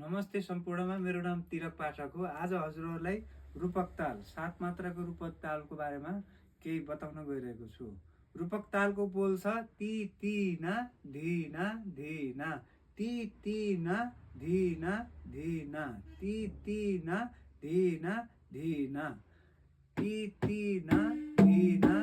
नमस्ते सम्पूर्णमा, मेरो नाम तिलक पाठक हो। आज हजुरहरूलाई रूपक ताल 7 मात्राको रूपक तालको बारेमा केही बताउन गइरहेको छु। रूपक तालको बोल छ ती तिना धिना धिना, ती तिना धिना धिना, ती तिना धिना धिना, ती तिना धिना